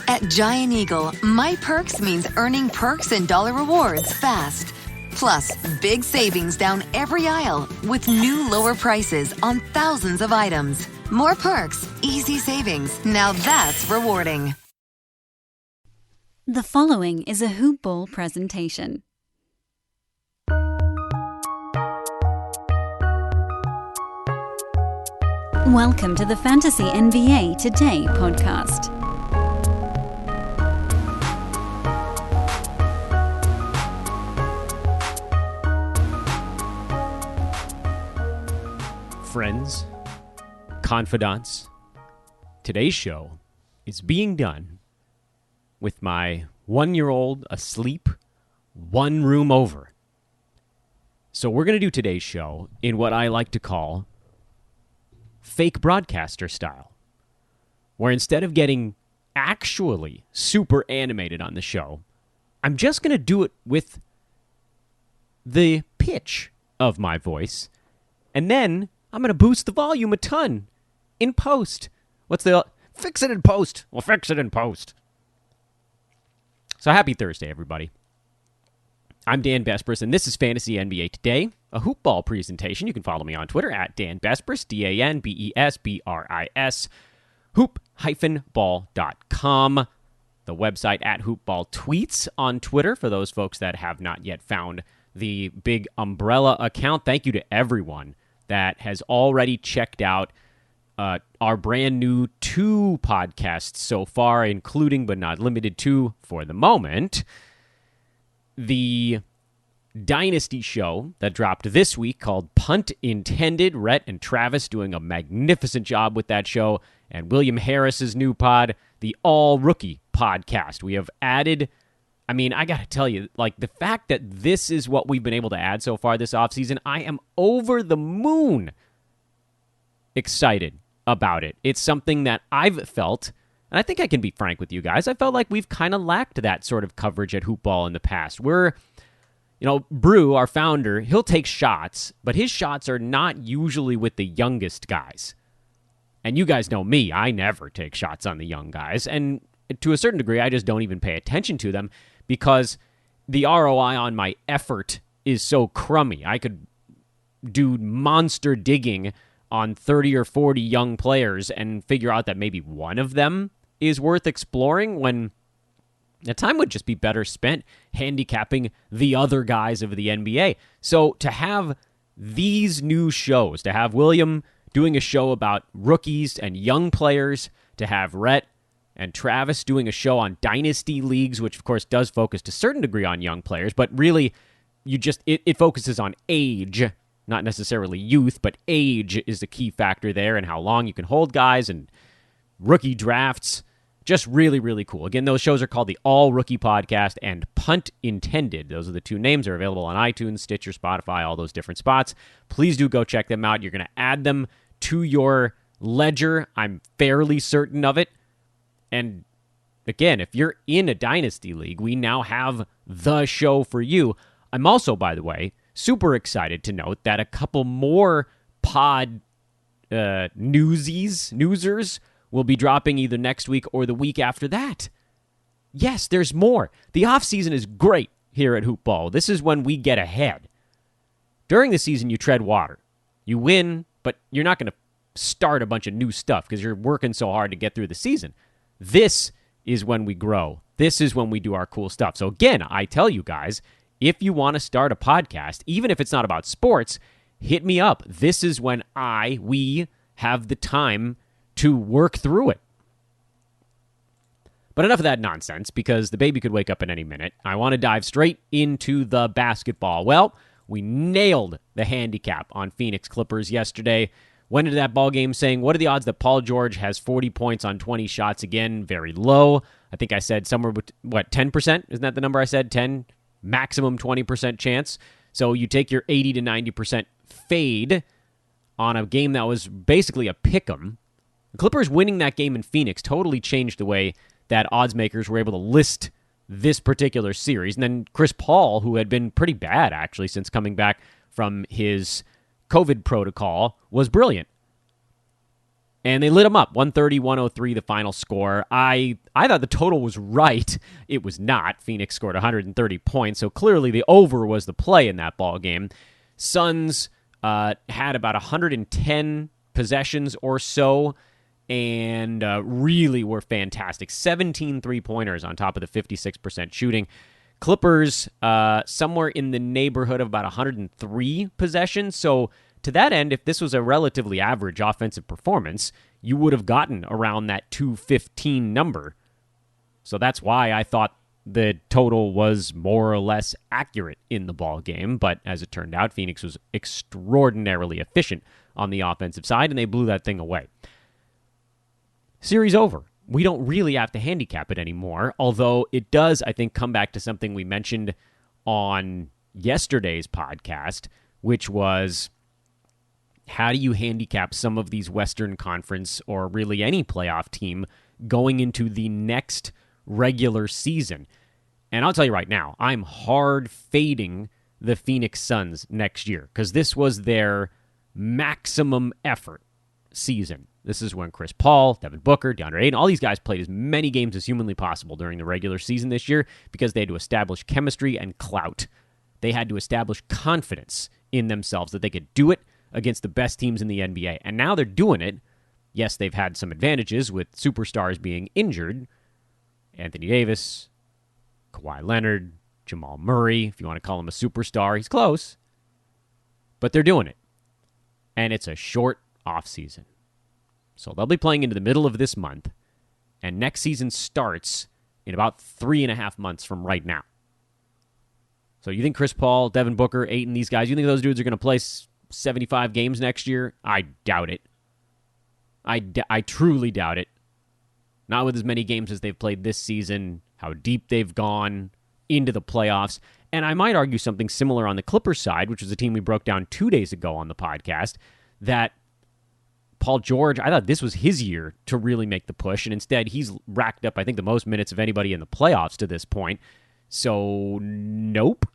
At Giant Eagle, My Perks means earning perks and dollar rewards fast. Plus, big savings down every aisle with new lower prices on thousands of items. More perks, easy savings. Now that's rewarding. The following is a Hoop Ball presentation. Welcome to the Fantasy NBA Today podcast. Friends, confidants, today's show is being done with my 1-year-old asleep, one room over. So we're going to do today's show in what I like to call fake broadcaster style, where instead of getting actually super animated on the show, I'm just going to do it with the pitch of my voice, and then I'm going to boost the volume a ton in post. Fix it in post. We'll fix it in post. So happy Thursday, everybody. I'm Dan Besbris, and this is Fantasy NBA Today, a hoop ball presentation. You can follow me on Twitter at Dan Besbris, DanBesbris, hoop-ball.com. The website at hoopball tweets on Twitter for those folks that have not yet found the big umbrella account. Thank you to everyone that has already checked out our brand new 2 podcasts so far, including but not limited to, for the moment, the Dynasty show that dropped this week called Punt Intended. Rhett and Travis doing a magnificent job with that show. And William Harris's new pod, the All Rookie podcast. We have added, I got to tell you, the fact that this is what we've been able to add so far this offseason, I am over the moon excited about it. It's something that I've felt, and I think I can be frank with you guys, I felt like we've kind of lacked that sort of coverage at Hoop Ball in the past. Brew, our founder, he'll take shots, but his shots are not usually with the youngest guys. And you guys know me, I never take shots on the young guys, and to a certain degree, I just don't even pay attention to them because the ROI on my effort is so crummy. I could do monster digging on 30 or 40 young players and figure out that maybe one of them is worth exploring when the time would just be better spent handicapping the other guys of the NBA. So to have these new shows, to have William doing a show about rookies and young players, to have Rhett and Travis doing a show on dynasty leagues, which of course does focus to a certain degree on young players, but really it focuses on age, not necessarily youth, but age is the key factor there and how long you can hold guys and rookie drafts. Just really, really cool. Again, those shows are called the All Rookie Podcast and Punt Intended. Those are the 2 names. They're available on iTunes, Stitcher, Spotify, all those different spots. Please do go check them out. You're going to add them to your ledger. I'm fairly certain of it. And again, if you're in a dynasty league, we now have the show for you. I'm also, by the way, super excited to note that a couple more pod newsers will be dropping either next week or the week after that. Yes, there's more. The offseason is great here at Hoop Ball. This is when we get ahead. During the season, you tread water. You win, but you're not going to start a bunch of new stuff because you're working so hard to get through the season. This is when we grow. This is when we do our cool stuff. So again, I tell you guys, if you want to start a podcast, even if it's not about sports, hit me up. This is when we have the time to work through it. But enough of that nonsense, because the baby could wake up at any minute. I want to dive straight into the basketball. Well, we nailed the handicap on Phoenix Clippers yesterday. Went into that ball game saying, what are the odds that Paul George has 40 points on 20 shots again? Very low. I think I said somewhere, 10%? Isn't that the number I said? 10? Maximum 20% chance. So you take your 80 to 90% fade on a game that was basically a pick'em. The Clippers winning that game in Phoenix totally changed the way that odds makers were able to list this particular series. And then Chris Paul, who had been pretty bad, actually, since coming back from his COVID protocol, was brilliant. And they lit them up, 130-103 the final score. I thought the total was right. It was not. Phoenix scored 130 points, so clearly the over was the play in that ball game. Suns had about 110 possessions or so, and really were fantastic. 17 three-pointers on top of the 56% shooting. Clippers, somewhere in the neighborhood of about 103 possessions, so to that end, if this was a relatively average offensive performance, you would have gotten around that 215 number. So that's why I thought the total was more or less accurate in the ball game. But as it turned out, Phoenix was extraordinarily efficient on the offensive side, and they blew that thing away. Series over. We don't really have to handicap it anymore, although it does, I think, come back to something we mentioned on yesterday's podcast, which was, how do you handicap some of these Western Conference or really any playoff team going into the next regular season? And I'll tell you right now, I'm hard fading the Phoenix Suns next year because this was their maximum effort season. This is when Chris Paul, Devin Booker, DeAndre Ayton, all these guys played as many games as humanly possible during the regular season this year because they had to establish chemistry and clout. They had to establish confidence in themselves that they could do it against the best teams in the NBA. And now they're doing it. Yes, they've had some advantages with superstars being injured. Anthony Davis, Kawhi Leonard, Jamal Murray, if you want to call him a superstar, he's close. But they're doing it. And it's a short offseason. So they'll be playing into the middle of this month. And next season starts in about 3.5 months from right now. So you think Chris Paul, Devin Booker, Ayton, these guys, you think those dudes are going to play 75 games next year? I doubt it. I truly doubt it. Not with as many games as they've played this season, how deep they've gone into the playoffs. And I might argue something similar on the Clippers side, which was a team we broke down 2 days ago on the podcast, that Paul George, I thought this was his year to really make the push, and instead he's racked up, I think, the most minutes of anybody in the playoffs to this point. So, nope.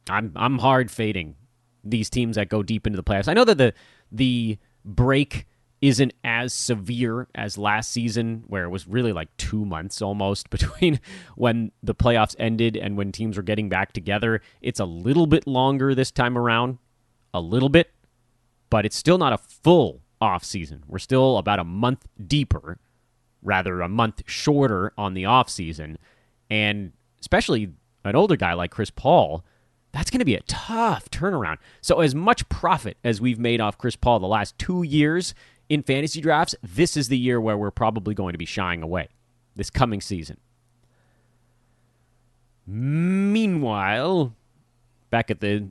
I'm hard fading these teams that go deep into the playoffs. I know that the break isn't as severe as last season, where it was really like 2 months almost between when the playoffs ended and when teams were getting back together. It's a little bit longer this time around, a little bit, but it's still not a full off season. We're still about a month deeper, rather a month shorter on the off season, and especially an older guy like Chris Paul, that's going to be a tough turnaround. So as much profit as we've made off Chris Paul the last 2 years in fantasy drafts, this is the year where we're probably going to be shying away this coming season. Meanwhile, back at the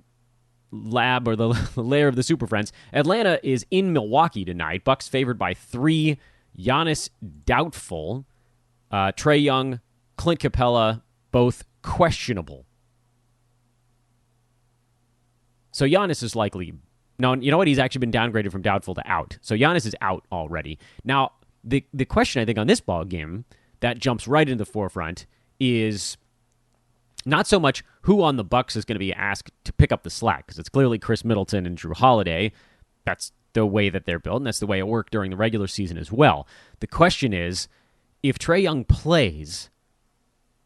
lab or the lair of the Super Friends, Atlanta is in Milwaukee tonight. Bucks favored by 3. Giannis doubtful. Trae Young, Clint Capella, both questionable. So Giannis is likely... No, you know what? He's actually been downgraded from doubtful to out. So Giannis is out already. Now, the question, I think, on this ball game that jumps right into the forefront is not so much who on the Bucks is going to be asked to pick up the slack, because it's clearly Chris Middleton and Drew Holiday. That's the way that they're built, and that's the way it worked during the regular season as well. The question is, if Trae Young plays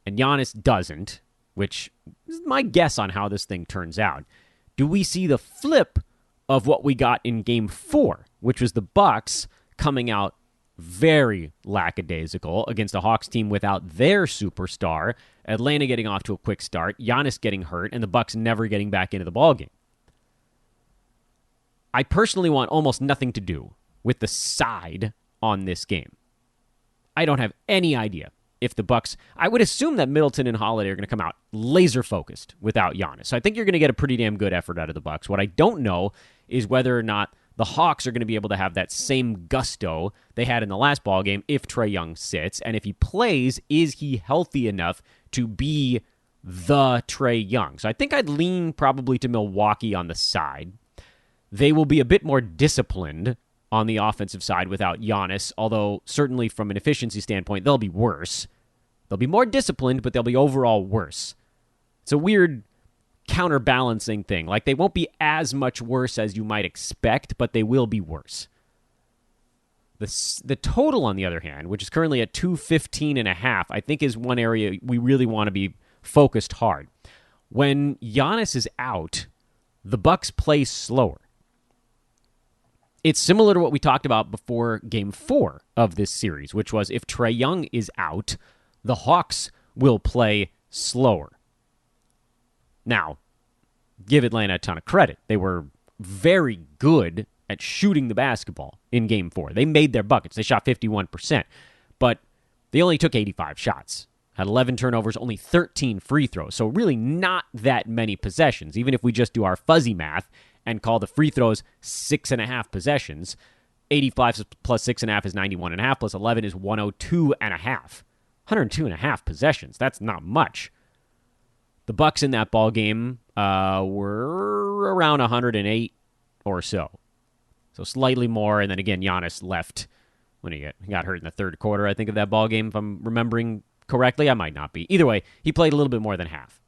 and Giannis doesn't, which is my guess on how this thing turns out, do we see the flip of what we got in Game 4, which was the Bucks coming out very lackadaisical against a Hawks team without their superstar, Atlanta getting off to a quick start, Giannis getting hurt, and the Bucks never getting back into the ballgame? I personally want almost nothing to do with the side on this game. I don't have any idea if the Bucks... I would assume that Middleton and Holiday are going to come out laser-focused without Giannis. So I think you're going to get a pretty damn good effort out of the Bucks. What I don't know is whether or not the Hawks are going to be able to have that same gusto they had in the last ballgame if Trae Young sits. And if he plays, is he healthy enough to be the Trae Young? So I think I'd lean probably to Milwaukee on the side. They will be a bit more disciplined on the offensive side without Giannis, although certainly from an efficiency standpoint, they'll be worse. They'll be more disciplined, but they'll be overall worse. It's a weird counterbalancing thing. Like, they won't be as much worse as you might expect, but they will be worse. The total, on the other hand, which is currently at 215.5, I think is one area we really want to be focused hard. When Giannis is out, the Bucks play slower. It's similar to what we talked about before Game 4 of this series, which was if Trae Young is out, the Hawks will play slower. Now, give Atlanta a ton of credit. They were very good at shooting the basketball in Game 4. They made their buckets. They shot 51%, but they only took 85 shots, had 11 turnovers, only 13 free throws. So really not that many possessions. Even if we just do our fuzzy math and call the free throws 6.5 possessions, 85 plus 6.5 is 91.5, plus 11 is 102.5. 102.5 possessions. That's not much. The Bucks in that ball game were around 108 or so. So slightly more, and then again, Giannis left when he got hurt in the third quarter, I think, of that ball game, if I'm remembering correctly. I might not be. Either way, he played a little bit more than half.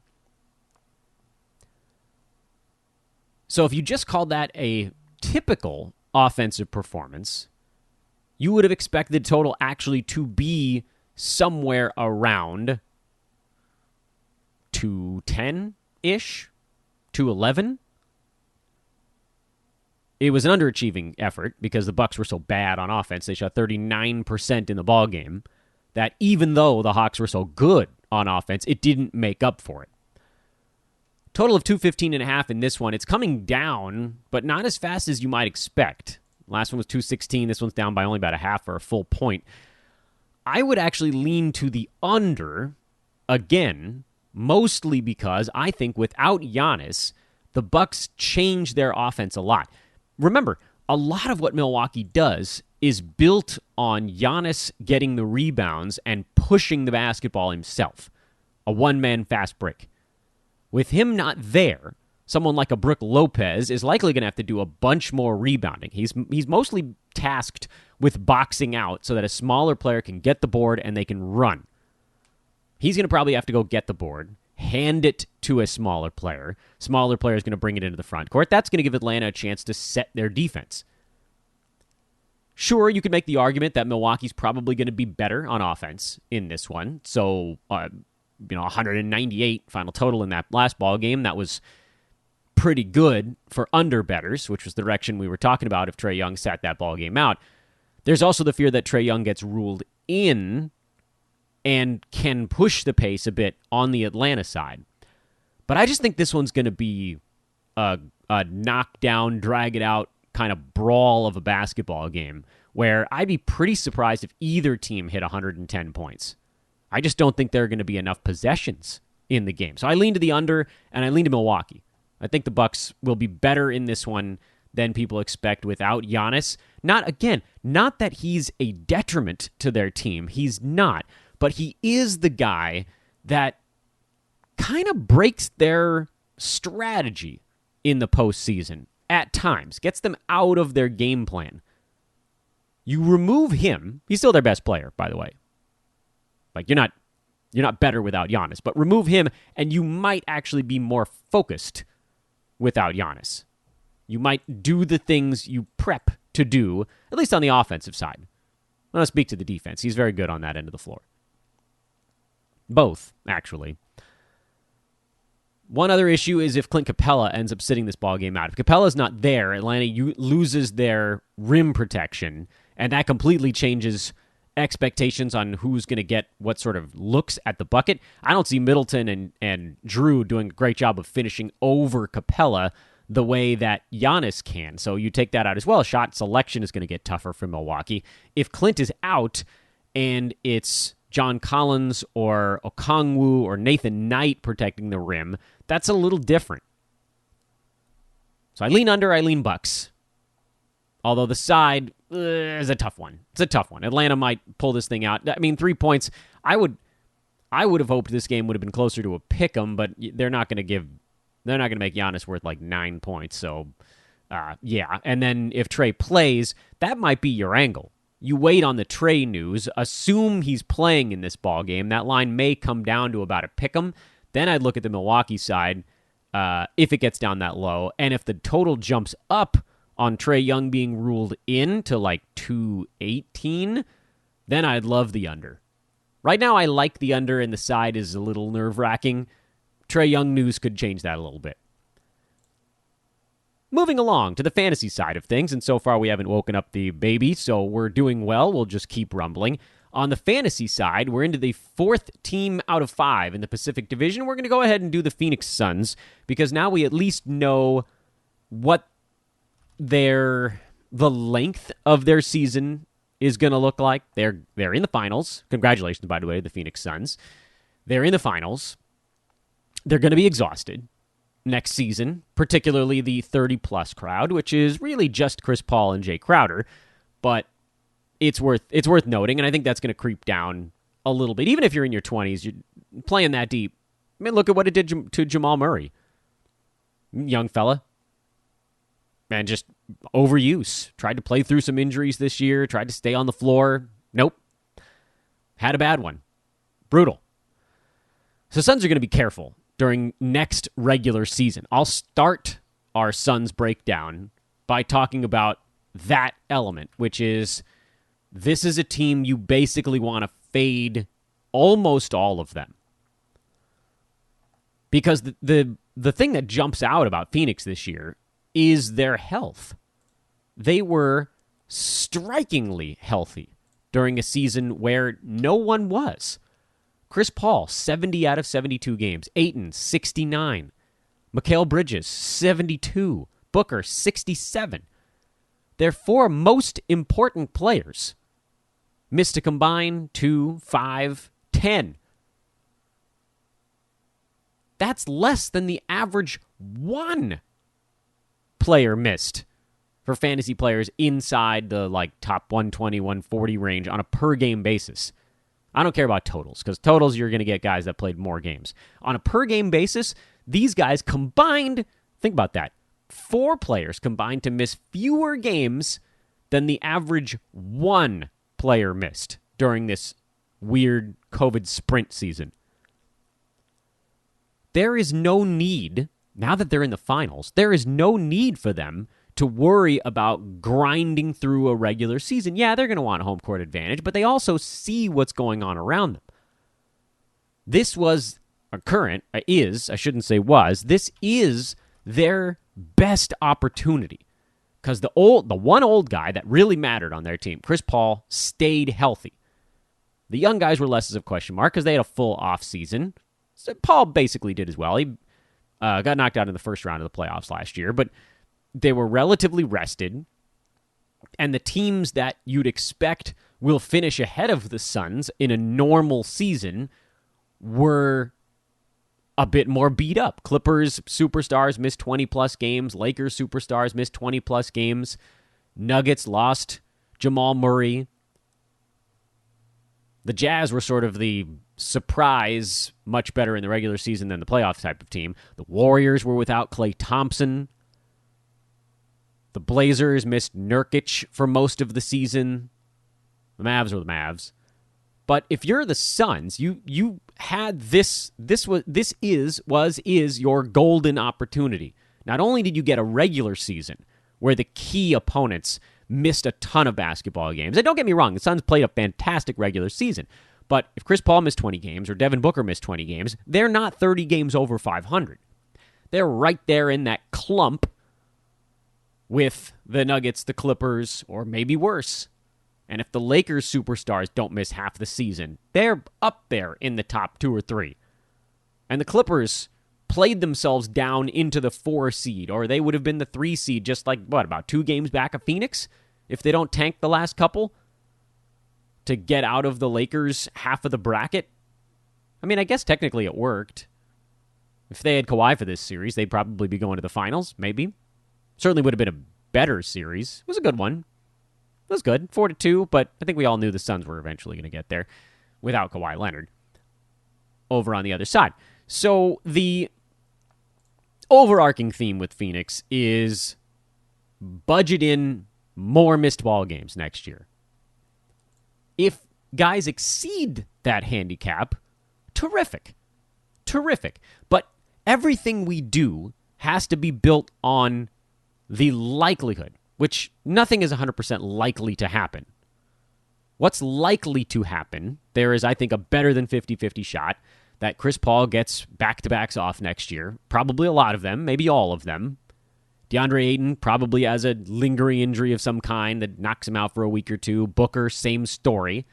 So if you just called that a typical offensive performance, you would have expected the total actually to be somewhere around 210-ish, 211. It was an underachieving effort because the Bucks were so bad on offense. They shot 39% in the ball game, that even though the Hawks were so good on offense, it didn't make up for it. Total of 215.5 in this one. It's coming down, but not as fast as you might expect. Last one was 216. This one's down by only about a half or a full point. I would actually lean to the under, again, mostly because I think without Giannis, the Bucks change their offense a lot. Remember, a lot of what Milwaukee does is built on Giannis getting the rebounds and pushing the basketball himself. A one-man fast break. With him not there, someone like a Brook Lopez is likely going to have to do a bunch more rebounding. He's mostly tasked with boxing out so that a smaller player can get the board and they can run. He's going to probably have to go get the board, hand it to a smaller player. Smaller player is going to bring it into the front court. That's going to give Atlanta a chance to set their defense. Sure, you could make the argument that Milwaukee's probably going to be better on offense in this one. So, 198 final total in that last ball game. That was pretty good for under bettors, which was the direction we were talking about if Trae Young sat that ball game out. There's also the fear that Trae Young gets ruled in and can push the pace a bit on the Atlanta side. But I just think this one's going to be a knockdown, drag it out kind of brawl of a basketball game where I'd be pretty surprised if either team hit 110 points. I just don't think there are going to be enough possessions in the game. So I lean to the under, and I lean to Milwaukee. I think the Bucks will be better in this one than people expect without Giannis. Not that he's a detriment to their team. He's not. But he is the guy that kind of breaks their strategy in the postseason at times, gets them out of their game plan. You remove him. He's still their best player, by the way. Like, you're not better without Giannis, but remove him, and you might actually be more focused without Giannis. You might do the things you prep to do, at least on the offensive side. I'm going to speak to the defense. He's very good on that end of the floor. Both, actually. One other issue is if Clint Capella ends up sitting this ball game out. If Capella's not there, Atlanta loses their rim protection, and that completely changes expectations on who's going to get what sort of looks at the bucket. I don't see Middleton and Drew doing a great job of finishing over Capella the way that Giannis can. So you take that out as well. Shot selection is going to get tougher for Milwaukee. If Clint is out and it's John Collins or Okongwu or Nathan Knight protecting the rim, that's a little different. So I lean under, I lean Bucks. Although the side is a tough one. It's a tough one. Atlanta might pull this thing out. I mean, 3 points. I would have hoped this game would have been closer to a pick'em, but they're not going to make Giannis worth like 9 points. So, yeah. And then if Trae plays, that might be your angle. You wait on the Trae news, assume he's playing in this ball game. That line may come down to about a pick'em. Then I'd look at the Milwaukee side if it gets down that low. And if the total jumps up on Trae Young being ruled in to like 218, then I'd love the under. Right now, I like the under, and the side is a little nerve-wracking. Trae Young news could change that a little bit. Moving along to the fantasy side of things, and so far we haven't woken up the baby, so we're doing well. We'll just keep rumbling. On the fantasy side, we're into the 4th team out of 5 in the Pacific Division. We're going to go ahead and do the Phoenix Suns, because now we at least know what the length of their season is going to look like. They're in the finals. Congratulations, by the way, the Phoenix Suns. They're in the finals. They're going to be exhausted next season, particularly the 30-plus crowd, which is really just Chris Paul and Jay Crowder. But it's worth noting, and I think that's going to creep down a little bit. Even if you're in your 20s, you're playing that deep. I mean, look at what it did to Jamal Murray. Young fella. Man, just overuse. Tried to play through some injuries this year. Tried to stay on the floor. Nope. Had a bad one. Brutal. So Suns are going to be careful during next regular season. I'll start our Suns breakdown by talking about that element, which is this is a team you basically want to fade almost all of them. Because the thing that jumps out about Phoenix this year is their health. They were strikingly healthy during a season where no one was. Chris Paul, 70 out of 72 games. Ayton, 69. Mikal Bridges, 72. Booker, 67. Their 4 most important players missed a combined 2, 5, 10. That's less than the average 1 player missed for fantasy players inside the top 120, 140 range on a per-game basis. I don't care about totals, because totals, you're going to get guys that played more games. On a per-game basis, these guys combined, think about that, 4 players combined to miss fewer games than the average 1 player missed during this weird COVID sprint season. There is no need, now that they're in the finals, there is no need for them to worry about grinding through a regular season. Yeah, they're going to want a home court advantage, but they also see what's going on around them. This was this is their best opportunity. Because the one old guy that really mattered on their team, Chris Paul, stayed healthy. The young guys were less of a question mark because they had a full offseason. So Paul basically did as well. He got knocked out in the first round of the playoffs last year, but they were relatively rested, and the teams that you'd expect will finish ahead of the Suns in a normal season were a bit more beat up. Clippers superstars missed 20-plus games. Lakers superstars missed 20-plus games. Nuggets lost Jamal Murray. The Jazz were sort of the surprise, much better in the regular season than the playoff type of team. The Warriors were without Klay Thompson. The Blazers missed Nurkic for most of the season. The Mavs were the Mavs. But if you're the Suns, you had this is your golden opportunity. Not only did you get a regular season where the key opponents missed a ton of basketball games. And don't get me wrong, the Suns played a fantastic regular season. But if Chris Paul missed 20 games or Devin Booker missed 20 games, they're not 30 games over 500. They're right there in that clump with the Nuggets, the Clippers, or maybe worse. And if the Lakers superstars don't miss half the season, they're up there in the top 2 or 3. And the Clippers played themselves down into the 4 seed, or they would have been the 3 seed just about 2 games back of Phoenix if they don't tank the last couple to get out of the Lakers' half of the bracket. I mean, I guess technically it worked. If they had Kawhi for this series, they'd probably be going to the finals, maybe. Certainly would have been a better series. It was a good one. It was good, 4-2, but I think we all knew the Suns were eventually going to get there without Kawhi Leonard over on the other side. So the overarching theme with Phoenix is budget in more missed ball games next year. If guys exceed that handicap, terrific. But Everything we do has to be built on the likelihood, which nothing is 100% likely to happen. What's likely to happen, there is, I think, a better than 50-50 shot that Chris Paul gets back-to-backs off next year. Probably a lot of them, maybe all of them. DeAndre Ayton probably has a lingering injury of some kind that knocks him out for a week or two. Booker, same story.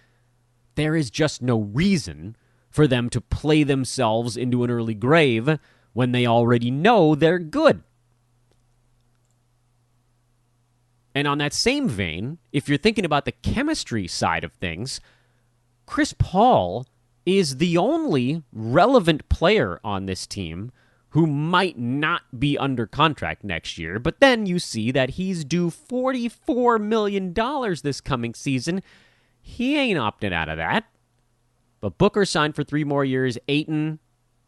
There is just no reason for them to play themselves into an early grave when they already know they're good. And on that same vein, if you're thinking about the chemistry side of things, Chris Paul is the only relevant player on this team who might not be under contract next year. But then you see that he's due $44 million this coming season. He ain't opted out of that. But Booker signed for 3 more years. Ayton,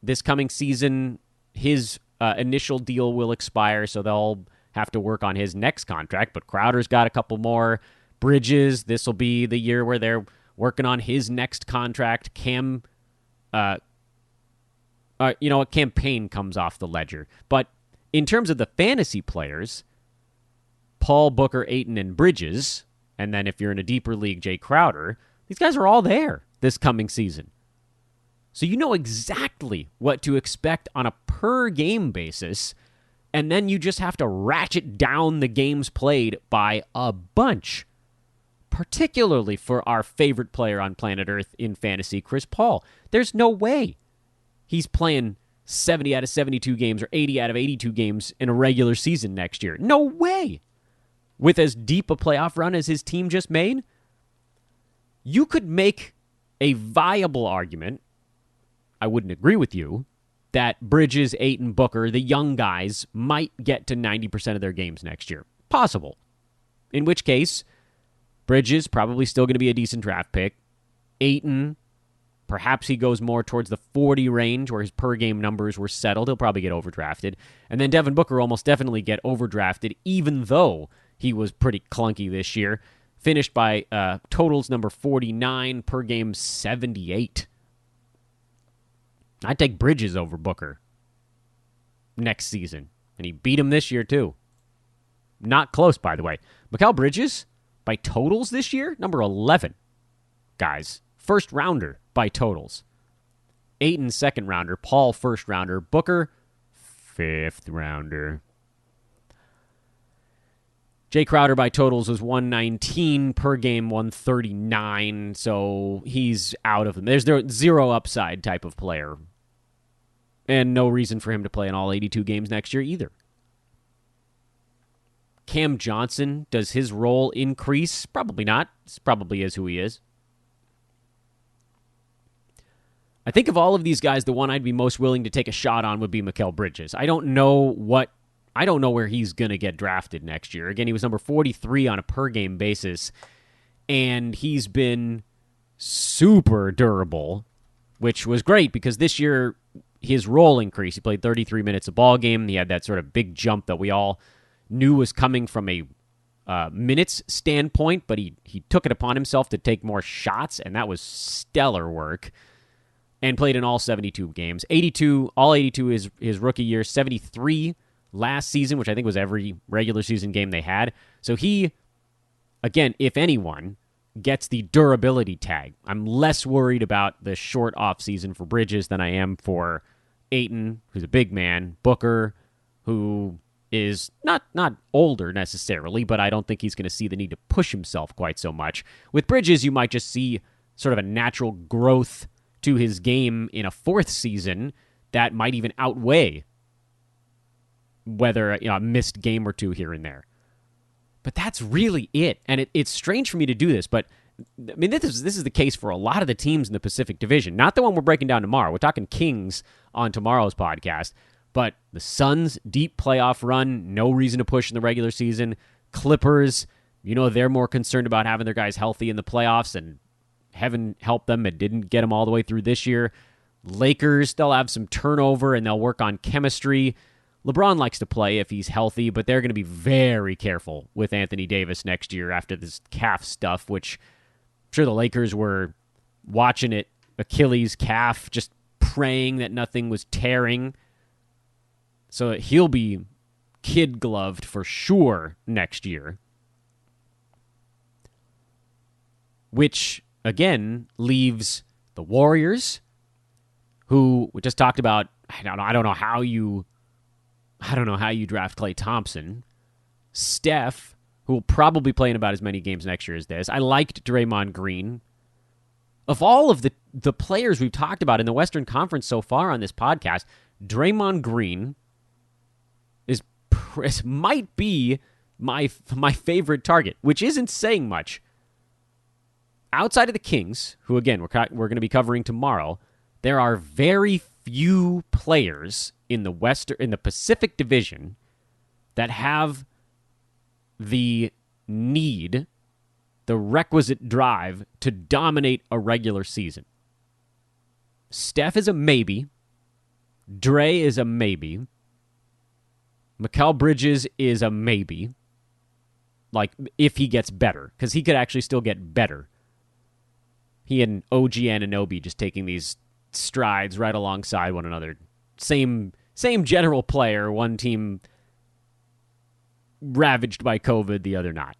this coming season, his initial deal will expire, so they'll have to work on his next contract. But Crowder's got a couple more. Bridges, this will be the year where they're working on his next contract. Cam, a campaign comes off the ledger. But in terms of the fantasy players, Paul, Booker, Ayton, and Bridges, and then if you're in a deeper league, Jay Crowder, these guys are all there this coming season. So you know exactly what to expect on a per-game basis, and then you just have to ratchet down the games played by a bunch, particularly for our favorite player on planet Earth in fantasy, Chris Paul. There's no way he's playing 70 out of 72 games or 80 out of 82 games in a regular season next year. No way. With as deep a playoff run as his team just made, you could make a viable argument, I wouldn't agree with you, that Bridges, Ayton, Booker, the young guys, might get to 90% of their games next year. Possible. In which case, Bridges probably still going to be a decent draft pick. Ayton, perhaps he goes more towards the 40 range where his per-game numbers were settled. He'll probably get overdrafted. And then Devin Booker almost definitely get overdrafted, even though he was pretty clunky this year. Finished by totals number 49, per game 78. I'd take Bridges over Booker next season. And he beat him this year, too. Not close, by the way. Mikal Bridges, by totals this year, number 11. Guys, first rounder by totals. Ayton, second rounder. Paul, first rounder. Booker, fifth rounder. Jay Crowder by totals was 119, per game 139, so he's out of them. There's zero upside type of player. And no reason for him to play in all 82 games next year either. Cam Johnson, does his role increase? Probably not. This probably is who he is. I think of all of these guys, the one I'd be most willing to take a shot on would be Mikal Bridges. I don't know where he's going to get drafted next year. Again, he was number 43 on a per-game basis, and he's been super durable, which was great because this year his role increased. He played 33 minutes a ball game. He had that sort of big jump that we all knew was coming from a minutes standpoint, but he took it upon himself to take more shots, and that was stellar work, and played in all 72 games. 82, all 82 is his rookie year, 73 last season, which I think was every regular season game they had. So he, again, if anyone, gets the durability tag. I'm less worried about the short offseason for Bridges than I am for Ayton, who's a big man, Booker, who is not older necessarily, but I don't think he's going to see the need to push himself quite so much. With Bridges, you might just see sort of a natural growth to his game in a fourth season that might even outweigh whether a missed game or two here and there. But that's really it. And it's strange for me to do this, but I mean, this is the case for a lot of the teams in the Pacific Division. Not the one we're breaking down tomorrow. We're talking Kings on tomorrow's podcast. But the Suns, deep playoff run, no reason to push in the regular season. Clippers, they're more concerned about having their guys healthy in the playoffs, and heaven help them, it didn't get them all the way through this year. Lakers, they'll have some turnover, and they'll work on chemistry. LeBron likes to play if he's healthy, but they're going to be very careful with Anthony Davis next year after this calf stuff, which I'm sure the Lakers were watching it, Achilles calf, just praying that nothing was tearing. So he'll be kid-gloved for sure next year. Which, again, leaves the Warriors, who we just talked about. I don't know how you draft Klay Thompson. Steph, who will probably play in about as many games next year as this. I liked Draymond Green. Of all of the players we've talked about in the Western Conference so far on this podcast, Draymond Green might be my favorite target, which isn't saying much. Outside of the Kings, who again we're going to be covering tomorrow, there are very few players in the Pacific Division that have the requisite drive to dominate a regular season. Steph is a maybe. Dre is a maybe. Mikal Bridges is a maybe. Like, if he gets better, because he could actually still get better. He and OG Anunoby just taking these strides right alongside one another. Same general player, one team ravaged by COVID, the other not.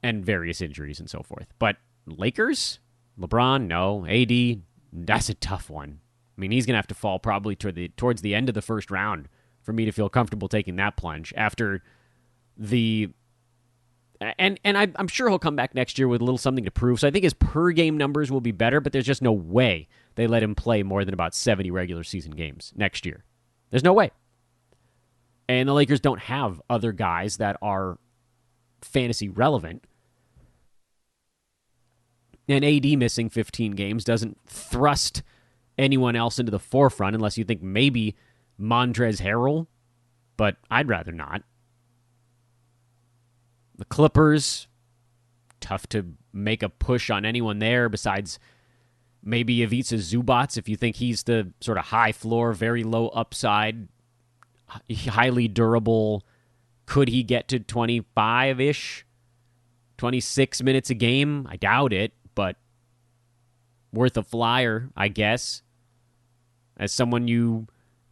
And various injuries and so forth. But Lakers? LeBron? No. AD? That's a tough one. I mean, he's going to have to fall probably towards the end of the first round for me to feel comfortable taking that plunge after the... And I'm sure he'll come back next year with a little something to prove. So I think his per-game numbers will be better, but there's just no way they let him play more than about 70 regular season games next year. There's no way. And the Lakers don't have other guys that are fantasy relevant. And AD missing 15 games doesn't thrust anyone else into the forefront unless you think maybe Montrezl Harrell, but I'd rather not. The Clippers, tough to make a push on anyone there besides maybe Ivica Zubac if you think he's the sort of high floor, very low upside, highly durable. Could he get to 25-ish, 26 minutes a game? I doubt it, but worth a flyer, I guess. As someone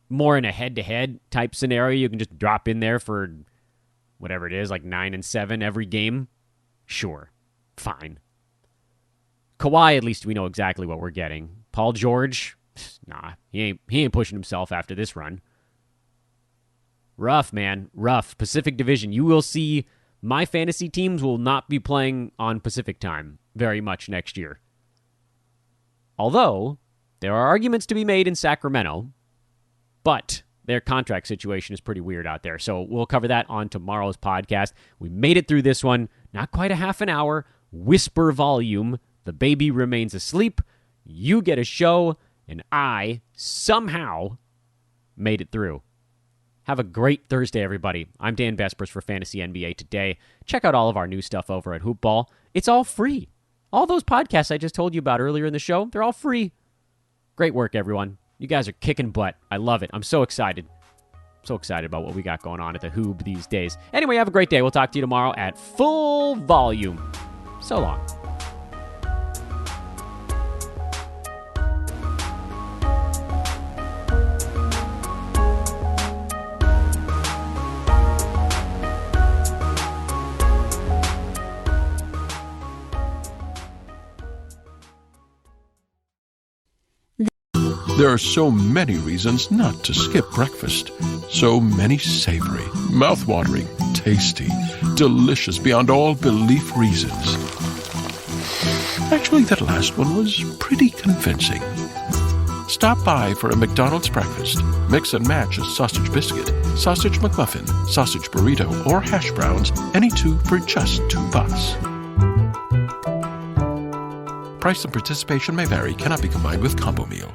more in a head-to-head type scenario, you can just drop in there for whatever it is, like 9 and 7 every game. Sure, fine. Kawhi, at least we know exactly what we're getting. Paul George, nah, he ain't pushing himself after this run. Rough, man, rough. Pacific Division, you will see my fantasy teams will not be playing on Pacific time very much next year. Although, there are arguments to be made in Sacramento, but their contract situation is pretty weird out there. So we'll cover that on tomorrow's podcast. We made it through this one. Not quite a half an hour. Whisper volume. The baby remains asleep. You get a show, and I somehow made it through. Have a great Thursday, everybody. I'm Dan Vespers for Fantasy NBA Today. Check out all of our new stuff over at Hoopball. It's all free. All those podcasts I just told you about earlier in the show, they're all free. Great work, everyone. You guys are kicking butt. I love it. I'm so excited. So excited about what we got going on at the Hoob these days. Anyway, have a great day. We'll talk to you tomorrow at full volume. So long. There are so many reasons not to skip breakfast. So many savory, mouth-watering, tasty, delicious beyond all belief reasons. Actually, that last one was pretty convincing. Stop by for a McDonald's breakfast. Mix and match a sausage biscuit, sausage McMuffin, sausage burrito, or hash browns, any two for just $2. Price and participation may vary, cannot be combined with combo meal.